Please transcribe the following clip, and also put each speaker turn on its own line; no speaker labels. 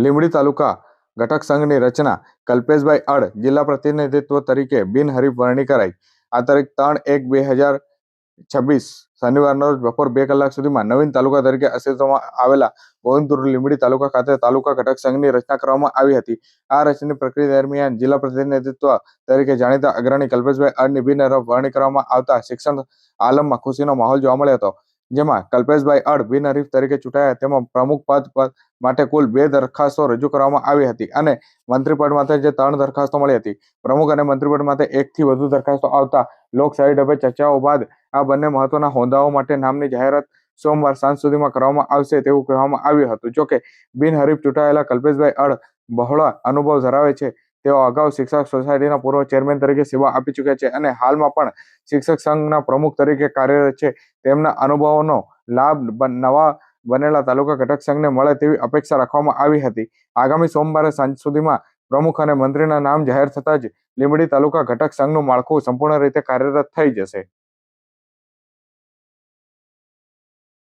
લીંબડી તાલુકા ઘટક સંઘની રચના કલ્પેશભાઈ અડ જિલ્લા પ્રતિનિધિત્વ તરીકે બિનહરીફ વરણી કરાઈ। આ તારીખ 3/1/2026 શનિવારના રોજ બપોર 2 કલાક સુધીમાં નવીન તાલુકા તરીકે અસ્તિત્વમાં આવેલા ગોવિંદપુર લીંબડી તાલુકા ખાતે તાલુકા ઘટક સંઘની રચના કરવામાં આવી હતી। આ રચનાની પ્રક્રિયા દરમિયાન જિલ્લા પ્રતિનિધિત્વ તરીકે જાણીતા અગ્રણી કલ્પેશભાઈ અડની બિનહરીફ વરણી કરવામાં આવતા શિક્ષણ આલમમાં ખુશીનો માહોલ જોવા મળ્યો હતો, જેમાં કલ્પેશભાઈ અડ બિનહરીફ તરીકે ચૂંટાયા। તેમાં પ્રમુખ પદ માટે કુલ 2 દરખાસ્તો રજૂ કરવામાં આવી હતી અને મંત્રીપદ માટે જે 3 દરખાસ્તો મળી હતી। પ્રમુખ અને મંત્રીપદ માટે 1 થી વધુ દરખાસ્તો આવતા લોકશાહી ઢબે ચર્ચાઓ બાદ આ બંને મહત્વના હોદ્દાઓ માટે નામની જાહેરાત સોમવાર સાંજ સુધીમાં કરવામાં આવશે તેવું કહેવામાં આવ્યું હતું। જોકે બિનહરીફ ચૂંટાયેલા કલ્પેશભાઈ અડ બહોળા અનુભવ ધરાવે છે। તેઓ અગાઉ શિક્ષક સોસાયટીના પૂર્વ ચેરમેન તરીકે સેવા આપી ચૂક્યા છે અને હાલમાં પણ શિક્ષક સંઘના પ્રમુખ તરીકે કાર્યરત છે। તેમના અનુભવોનો લાભ નવા બનેલા તાલુકા ઘટક સંઘને મળે તેવી અપેક્ષા રાખવામાં આવી હતી। આગામી સોમવારે સાંજ સુધીમાં પ્રમુખ અને મંત્રીના નામ જાહેર થતાં જ લીંબડી તાલુકા ઘટક સંઘનું માળખું સંપૂર્ણ રીતે કાર્યરત થઈ જશે।